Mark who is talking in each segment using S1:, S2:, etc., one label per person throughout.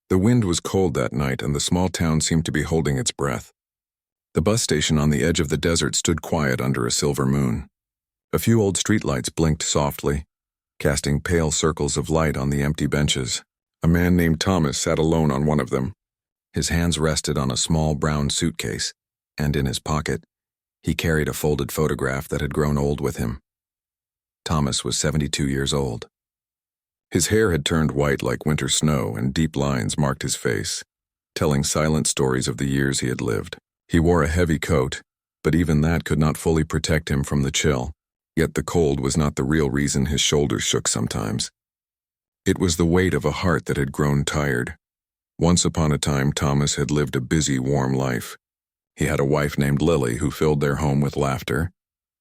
S1: The wind was cold that night, and the small town seemed to be holding its breath. The bus station on the edge of the desert stood quiet under a silver moon. A few old streetlights blinked softly, casting pale circles of light on the empty benches. A man named Thomas sat alone on one of them. His hands rested on a small brown suitcase, and in his pocket, he carried a folded photograph that had grown old with him. Thomas was 72 years old. His hair had turned white like winter snow, and deep lines marked his face, telling silent stories of the years he had lived. He wore a heavy coat, but even that could not fully protect him from the chill. Yet the cold was not the real reason his shoulders shook sometimes. It was the weight of a heart that had grown tired. Once upon a time, Thomas had lived a busy, warm life. He had a wife named Lily who filled their home with laughter,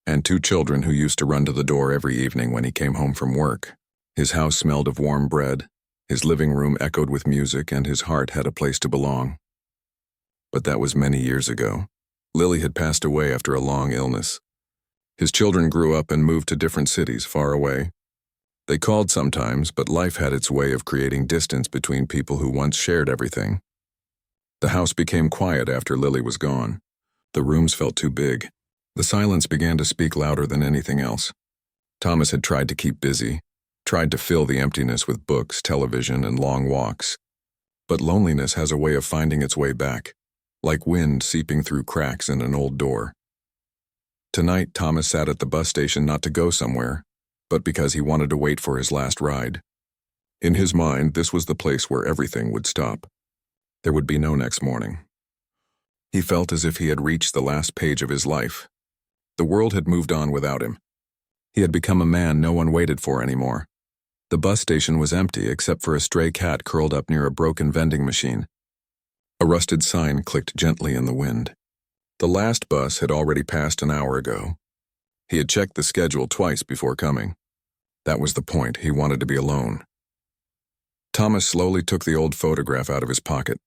S1: and 2 children who used to run to the door every evening when he came home from work. His house smelled of warm bread, his living room echoed with music, and his heart had a place to belong. But that was many years ago. Lily had passed away after a long illness. His children grew up and moved to different cities far away. They called sometimes, but life had its way of creating distance between people who once shared everything. The house became quiet after Lily was gone. The rooms felt too big. The silence began to speak louder than anything else. Thomas had tried to keep busy, tried to fill the emptiness with books, television, and long walks. But loneliness has a way of finding its way back, like wind seeping through cracks in an old door. Tonight, Thomas sat at the bus station not to go somewhere, but because he wanted to wait for his last ride. In his mind, this was the place where everything would stop. There would be no next morning. He felt as if he had reached the last page of his life. The world had moved on without him. He had become a man no one waited for anymore. The bus station was empty except for a stray cat curled up near a broken vending machine. A rusted sign clicked gently in the wind. The last bus had already passed an hour ago. He had checked the schedule twice before coming. That was the point. He wanted to be alone. Thomas slowly took the old photograph out of his pocket.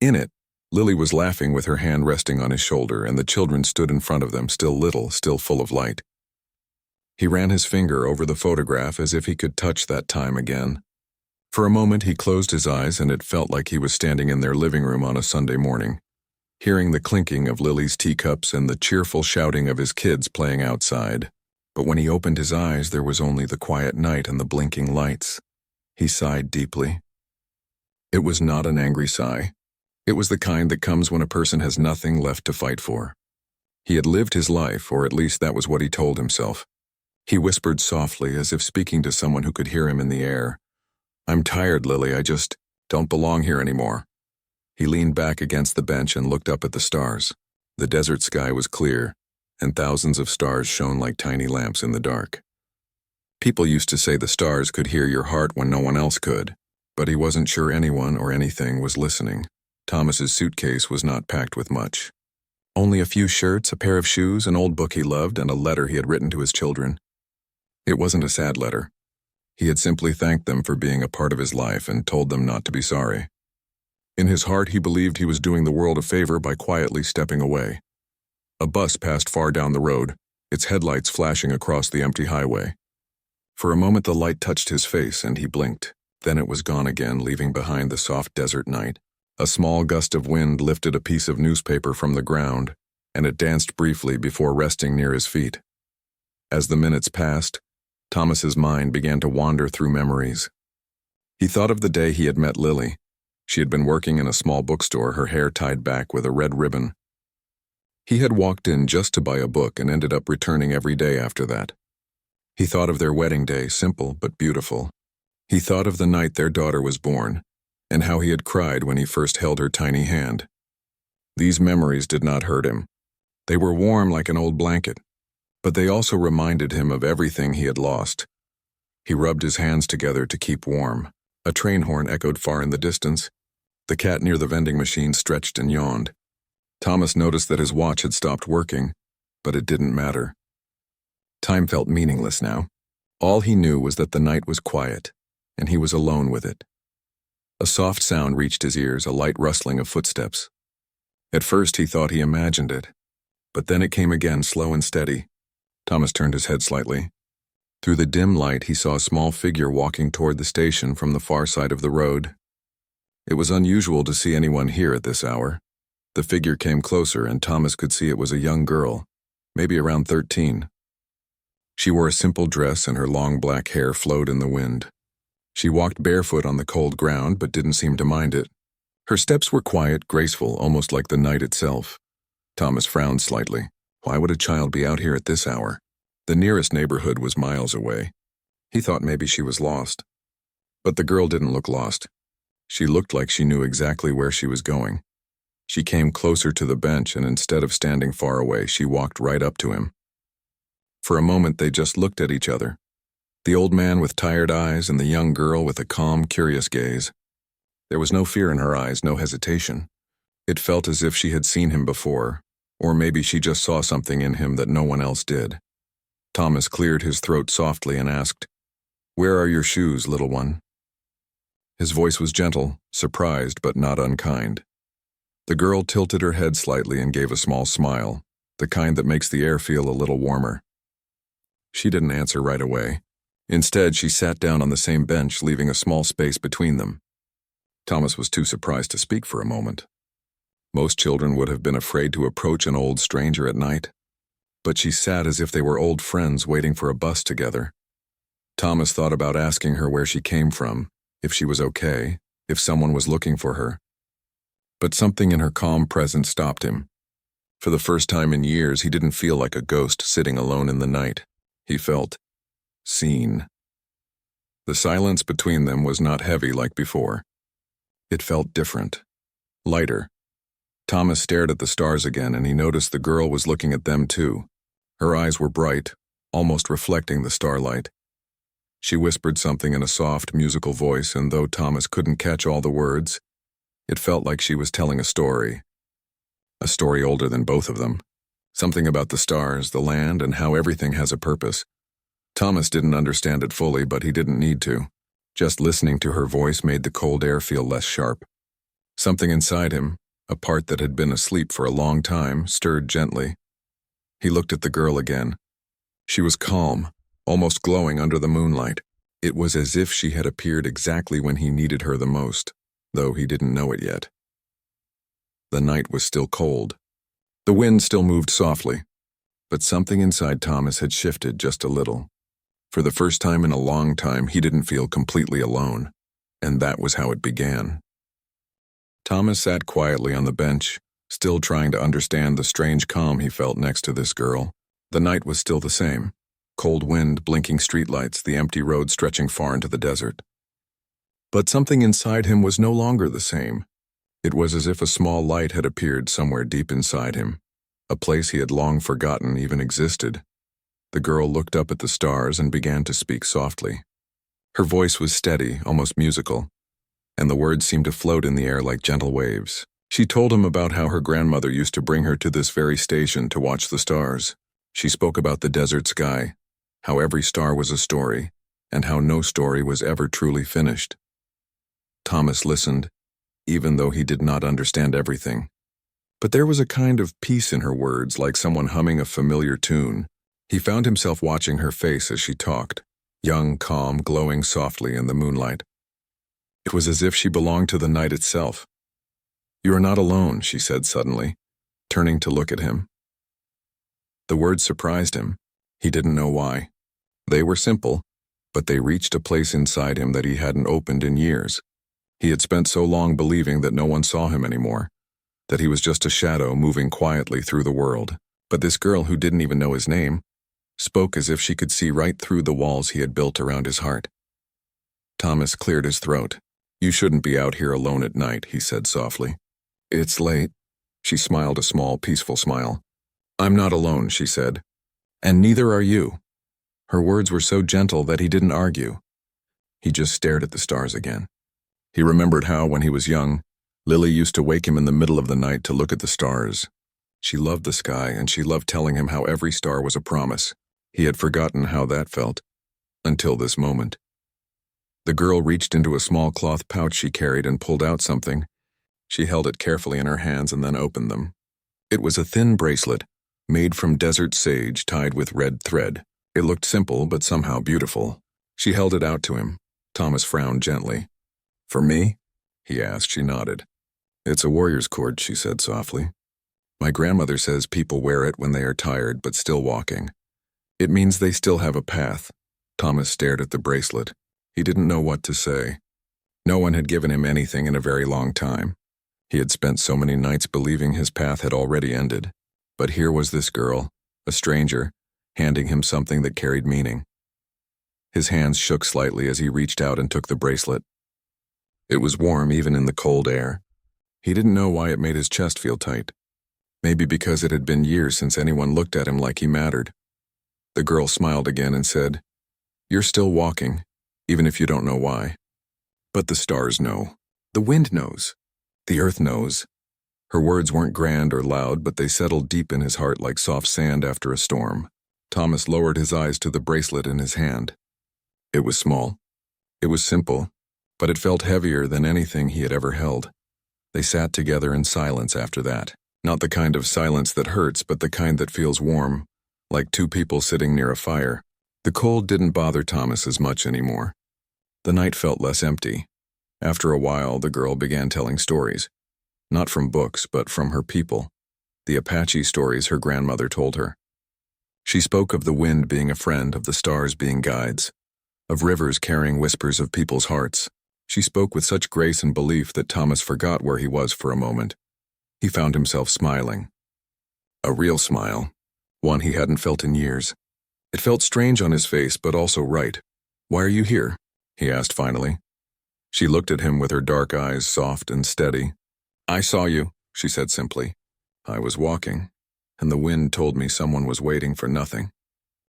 S1: In it, Lily was laughing with her hand resting on his shoulder, and the children stood in front of them, still little, still full of light. He ran his finger over the photograph as if he could touch that time again. For a moment he closed his eyes, and it felt like he was standing in their living room on a Sunday morning, hearing the clinking of Lily's teacups and the cheerful shouting of his kids playing outside. But when he opened his eyes, there was only the quiet night and the blinking lights. He sighed deeply. It was not an angry sigh. It was the kind that comes when a person has nothing left to fight for. He had lived his life, or at least that was what he told himself. He whispered softly, as if speaking to someone who could hear him in the air. "I'm tired, Lily. I just don't belong here anymore." He leaned back against the bench and looked up at the stars. The desert sky was clear, and thousands of stars shone like tiny lamps in the dark. People used to say the stars could hear your heart when no one else could, but he wasn't sure anyone or anything was listening. Thomas's suitcase was not packed with much. Only a few shirts, a pair of shoes, an old book he loved, and a letter he had written to his children. It wasn't a sad letter. He had simply thanked them for being a part of his life and told them not to be sorry. In his heart, he believed he was doing the world a favor by quietly stepping away. A bus passed far down the road, its headlights flashing across the empty highway. For a moment the light touched his face and he blinked. Then it was gone again, leaving behind the soft desert night. A small gust of wind lifted a piece of newspaper from the ground, and it danced briefly before resting near his feet. As the minutes passed, Thomas's mind began to wander through memories. He thought of the day he had met Lily. She had been working in a small bookstore, her hair tied back with a red ribbon. He had walked in just to buy a book and ended up returning every day after that. He thought of their wedding day, simple but beautiful. He thought of the night their daughter was born, and how he had cried when he first held her tiny hand. These memories did not hurt him. They were warm like an old blanket, but they also reminded him of everything he had lost. He rubbed his hands together to keep warm. A train horn echoed far in the distance. The cat near the vending machine stretched and yawned. Thomas noticed that his watch had stopped working, but it didn't matter. Time felt meaningless now. All he knew was that the night was quiet, and he was alone with it. A soft sound reached his ears, a light rustling of footsteps. At first he thought he imagined it, but then it came again, slow and steady. Thomas turned his head slightly. Through the dim light he saw a small figure walking toward the station from the far side of the road. It was unusual to see anyone here at this hour. The figure came closer, and Thomas could see it was a young girl, maybe around 13. She wore a simple dress, and her long black hair flowed in the wind. She walked barefoot on the cold ground, but didn't seem to mind it. Her steps were quiet, graceful, almost like the night itself. Thomas frowned slightly. Why would a child be out here at this hour? The nearest neighborhood was miles away. He thought maybe she was lost. But the girl didn't look lost. She looked like she knew exactly where she was going. She came closer to the bench, and instead of standing far away, she walked right up to him. For a moment, they just looked at each other. The old man with tired eyes and the young girl with a calm, curious gaze. There was no fear in her eyes, no hesitation. It felt as if she had seen him before, or maybe she just saw something in him that no one else did. Thomas cleared his throat softly and asked, "Where are your shoes, little one?" His voice was gentle, surprised but not unkind. The girl tilted her head slightly and gave a small smile, the kind that makes the air feel a little warmer. She didn't answer right away. Instead, she sat down on the same bench, leaving a small space between them. Thomas was too surprised to speak for a moment. Most children would have been afraid to approach an old stranger at night, but she sat as if they were old friends waiting for a bus together. Thomas thought about asking her where she came from, if she was okay, if someone was looking for her. But something in her calm presence stopped him. For the first time in years, he didn't feel like a ghost sitting alone in the night. He felt seen. The silence between them was not heavy like before. It felt different, lighter. Thomas stared at the stars again, and he noticed the girl was looking at them too. Her eyes were bright, almost reflecting the starlight. She whispered something in a soft, musical voice, and though Thomas couldn't catch all the words, it felt like she was telling a story older than both of them. Something about the stars, the land, and how everything has a purpose. Thomas didn't understand it fully, but he didn't need to. Just listening to her voice made the cold air feel less sharp. Something inside him, a part that had been asleep for a long time, stirred gently. He looked at the girl again. She was calm, almost glowing under the moonlight. It was as if she had appeared exactly when he needed her the most, though he didn't know it yet. The night was still cold. The wind still moved softly, but something inside Thomas had shifted just a little. For the first time in a long time, he didn't feel completely alone, and that was how it began. Thomas sat quietly on the bench, still trying to understand the strange calm he felt next to this girl. The night was still the same. Cold wind, blinking streetlights, the empty road stretching far into the desert. But something inside him was no longer the same. It was as if a small light had appeared somewhere deep inside him, a place he had long forgotten even existed. The girl looked up at the stars and began to speak softly. Her voice was steady, almost musical, and the words seemed to float in the air like gentle waves. She told him about how her grandmother used to bring her to this very station to watch the stars. She spoke about the desert sky, how every star was a story, and how no story was ever truly finished. Thomas listened, even though he did not understand everything. But there was a kind of peace in her words, like someone humming a familiar tune. He found himself watching her face as she talked, young, calm, glowing softly in the moonlight. It was as if she belonged to the night itself. "You are not alone," she said suddenly, turning to look at him. The words surprised him. He didn't know why. They were simple, but they reached a place inside him that he hadn't opened in years. He had spent so long believing that no one saw him anymore, that he was just a shadow moving quietly through the world. But this girl, who didn't even know his name, spoke as if she could see right through the walls he had built around his heart. Thomas cleared his throat. "You shouldn't be out here alone at night," he said softly. "It's late." She smiled a small, peaceful smile. "I'm not alone," she said. "And neither are you." Her words were so gentle that he didn't argue. He just stared at the stars again. He remembered how, when he was young, Lily used to wake him in the middle of the night to look at the stars. She loved the sky, and she loved telling him how every star was a promise. He had forgotten how that felt, until this moment. The girl reached into a small cloth pouch she carried and pulled out something. She held it carefully in her hands and then opened them. It was a thin bracelet, made from desert sage tied with red thread. It looked simple, but somehow beautiful. She held it out to him. Thomas frowned gently. "For me?" he asked. She nodded. It's a warrior's cord, she said softly. My grandmother says people wear it when they are tired but still walking. It means they still have a path. Thomas stared at the bracelet. He didn't know what to say. No one had given him anything in a very long time. He had spent so many nights believing his path had already ended. But here was this girl, a stranger, handing him something that carried meaning. His hands shook slightly as he reached out and took the bracelet. It was warm even in the cold air. He didn't know why it made his chest feel tight. Maybe because it had been years since anyone looked at him like he mattered. The girl smiled again and said, You're still walking, even if you don't know why. But the stars know. The wind knows. The earth knows. Her words weren't grand or loud, but they settled deep in his heart like soft sand after a storm. Thomas lowered his eyes to the bracelet in his hand. It was small. It was simple, but it felt heavier than anything he had ever held. They sat together in silence after that. Not the kind of silence that hurts, but the kind that feels warm, like two people sitting near a fire. The cold didn't bother Thomas as much anymore. The night felt less empty. After a while, the girl began telling stories. Not from books, but from her people. The Apache stories her grandmother told her. She spoke of the wind being a friend, of the stars being guides, of rivers carrying whispers of people's hearts. She spoke with such grace and belief that Thomas forgot where he was for a moment. He found himself smiling. A real smile, one he hadn't felt in years. It felt strange on his face, but also right. Why are you here? He asked finally. She looked at him with her dark eyes soft and steady. I saw you, she said simply. I was walking, and the wind told me someone was waiting for nothing.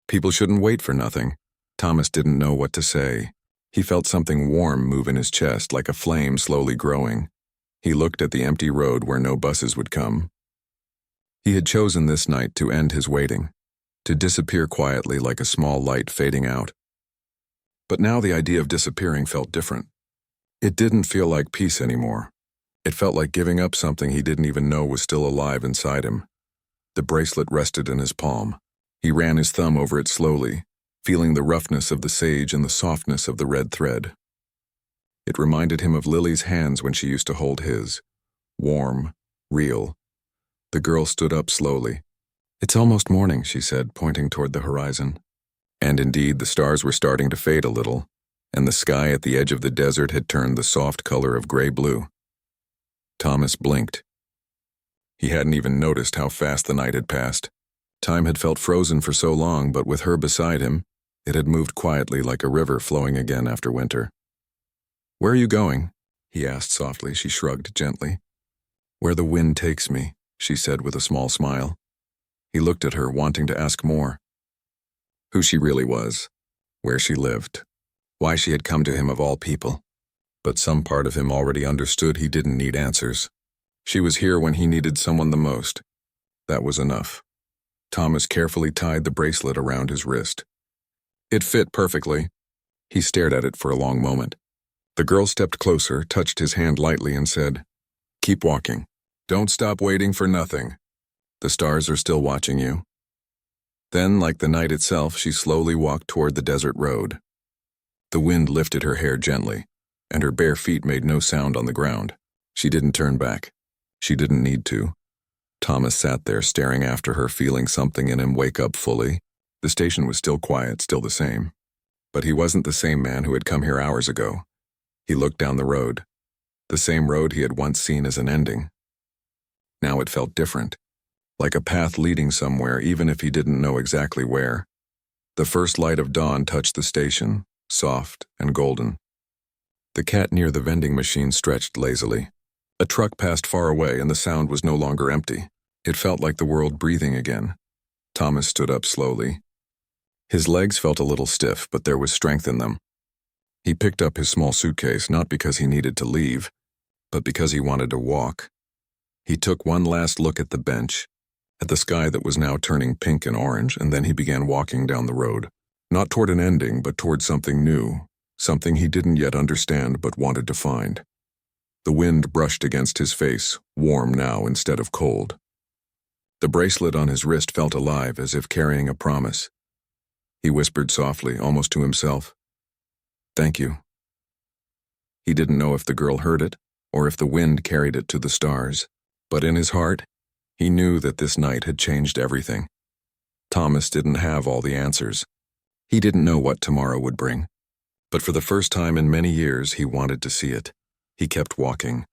S1: People shouldn't wait for nothing. Thomas didn't know what to say. He felt something warm move in his chest, like a flame slowly growing. He looked at the empty road where no buses would come. He had chosen this night to end his waiting, to disappear quietly like a small light fading out. But now the idea of disappearing felt different. It didn't feel like peace anymore. It felt like giving up something he didn't even know was still alive inside him. The bracelet rested in his palm. He ran his thumb over it slowly, feeling the roughness of the sage and the softness of the red thread. It reminded him of Lily's hands when she used to hold his. Warm, real. The girl stood up slowly. It's almost morning, she said, pointing toward the horizon. And indeed, the stars were starting to fade a little, and the sky at the edge of the desert had turned the soft color of gray-blue. Thomas blinked. He hadn't even noticed how fast the night had passed. Time had felt frozen for so long, but with her beside him, it had moved quietly like a river flowing again after winter. Where are you going? He asked softly. She shrugged gently. Where the wind takes me, she said with a small smile. He looked at her, wanting to ask more. Who she really was, where she lived, why she had come to him of all people. But some part of him already understood he didn't need answers. She was here when he needed someone the most. That was enough. Thomas carefully tied the bracelet around his wrist. It fit perfectly. He stared at it for a long moment. The girl stepped closer, touched his hand lightly, and said, Keep walking. Don't stop waiting for nothing. The stars are still watching you. Then, like the night itself, she slowly walked toward the desert road. The wind lifted her hair gently, and her bare feet made no sound on the ground. She didn't turn back. She didn't need to. Thomas sat there staring after her, feeling something in him wake up fully. The station was still quiet, still the same. But he wasn't the same man who had come here hours ago. He looked down the road, the same road he had once seen as an ending. Now it felt different, like a path leading somewhere, even if he didn't know exactly where. The first light of dawn touched the station, soft and golden. The cat near the vending machine stretched lazily. A truck passed far away, and the sound was no longer empty. It felt like the world breathing again. Thomas stood up slowly. His legs felt a little stiff, but there was strength in them. He picked up his small suitcase, not because he needed to leave, but because he wanted to walk. He took one last look at the bench, at the sky that was now turning pink and orange, and then he began walking down the road. Not toward an ending, but toward something new, something he didn't yet understand but wanted to find. The wind brushed against his face, warm now instead of cold. The bracelet on his wrist felt alive, as if carrying a promise. He whispered softly, almost to himself, "Thank you." He didn't know if the girl heard it, or if the wind carried it to the stars. But in his heart, he knew that this night had changed everything. Thomas didn't have all the answers. He didn't know what tomorrow would bring. But for the first time in many years, he wanted to see it. He kept walking,